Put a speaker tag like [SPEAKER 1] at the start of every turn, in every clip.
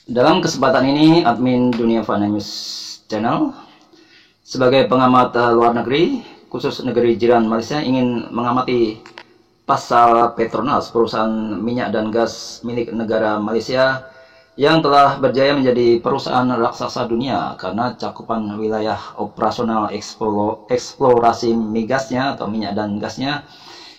[SPEAKER 1] Dalam kesempatan ini, admin Dunia Fana News Channel sebagai pengamat luar negeri, khusus negeri jiran Malaysia, ingin mengamati pasal Petronas, perusahaan minyak dan gas milik negara Malaysia yang telah berjaya menjadi perusahaan raksasa dunia karena cakupan wilayah operasional eksplorasi migasnya atau minyak dan gasnya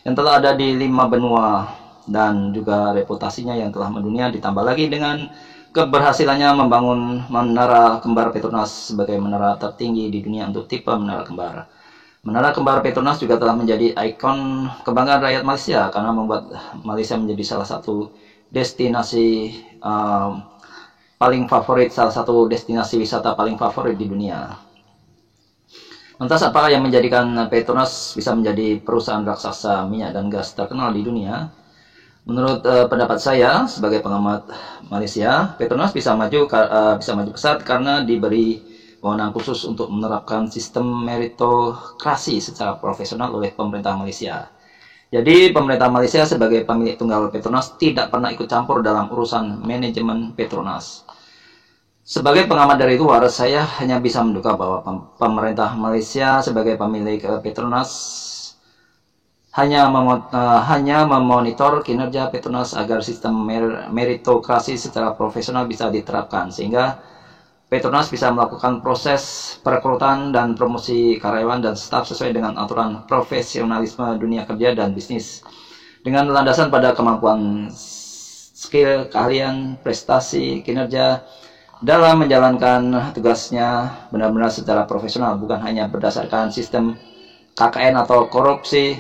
[SPEAKER 1] yang telah ada di 5 benua, dan juga reputasinya yang telah mendunia, ditambah lagi dengan keberhasilannya membangun menara kembar Petronas sebagai menara tertinggi di dunia untuk tipe menara kembar. Menara kembar Petronas juga telah menjadi ikon kebanggaan rakyat Malaysia karena membuat Malaysia menjadi salah satu destinasi paling favorit, salah satu destinasi wisata paling favorit di dunia. Lantas apa yang menjadikan Petronas bisa menjadi perusahaan raksasa minyak dan gas terkenal di dunia? Menurut pendapat saya sebagai pengamat Malaysia, Petronas bisa maju pesat karena diberi wewenang khusus untuk menerapkan sistem meritokrasi secara profesional oleh pemerintah Malaysia. Jadi pemerintah Malaysia sebagai pemilik tunggal Petronas tidak pernah ikut campur dalam urusan manajemen Petronas. Sebagai pengamat dari luar, saya hanya bisa menduga bahwa pemerintah Malaysia sebagai pemilik Petronas hanya memonitor kinerja Petronas agar sistem meritokrasi secara profesional bisa diterapkan, sehingga Petronas bisa melakukan proses perekrutan dan promosi karyawan dan staf sesuai dengan aturan profesionalisme dunia kerja dan bisnis, dengan landasan pada kemampuan, skill, keahlian, prestasi, kinerja dalam menjalankan tugasnya benar-benar secara profesional, bukan hanya berdasarkan sistem KKN atau korupsi,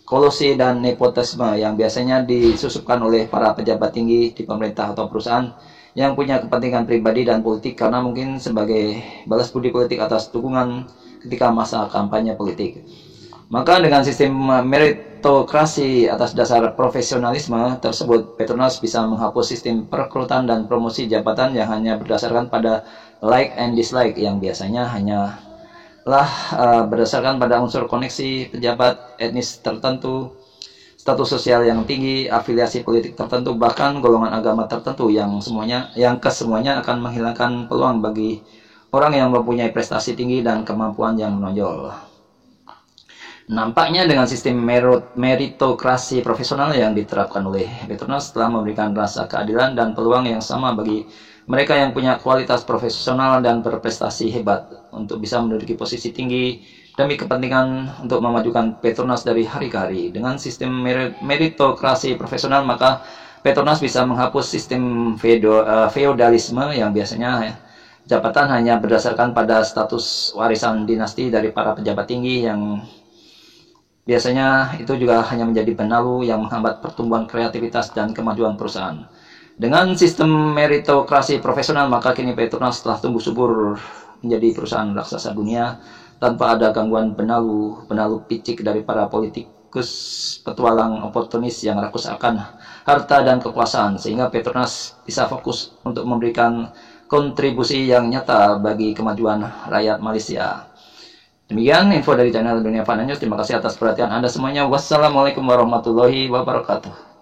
[SPEAKER 1] kolusi, dan nepotisme yang biasanya disusupkan oleh para pejabat tinggi di pemerintah atau perusahaan yang punya kepentingan pribadi dan politik karena mungkin sebagai balas budi politik atas dukungan ketika masa kampanye politik. Maka dengan sistem meritokrasi atas dasar profesionalisme tersebut, Petronas bisa menghapus sistem perekrutan dan promosi jabatan yang hanya berdasarkan pada like and dislike yang biasanya hanya berdasarkan pada unsur koneksi pejabat, etnis tertentu, status sosial yang tinggi, afiliasi politik tertentu, bahkan golongan agama tertentu yang kesemuanya akan menghilangkan peluang bagi orang yang mempunyai prestasi tinggi dan kemampuan yang menonjol. Nampaknya dengan sistem meritokrasi profesional yang diterapkan oleh Petronas telah memberikan rasa keadilan dan peluang yang sama bagi mereka yang punya kualitas profesional dan berprestasi hebat untuk bisa menduduki posisi tinggi demi kepentingan untuk memajukan Petronas dari hari ke hari. Dengan sistem meritokrasi profesional, maka Petronas bisa menghapus sistem feodalisme yang biasanya jabatan hanya berdasarkan pada status warisan dinasti dari para pejabat tinggi, yang biasanya itu juga hanya menjadi benalu yang menghambat pertumbuhan kreativitas dan kemajuan perusahaan. Dengan sistem meritokrasi profesional, maka kini Petronas telah tumbuh subur menjadi perusahaan raksasa dunia tanpa ada gangguan benalu picik dari para politikus petualang oportunis yang rakus akan harta dan kekuasaan, sehingga Petronas bisa fokus untuk memberikan kontribusi yang nyata bagi kemajuan rakyat Malaysia. Demikian info dari channel Dunia Fana News. Terima kasih atas perhatian Anda semuanya. Wassalamualaikum warahmatullahi wabarakatuh.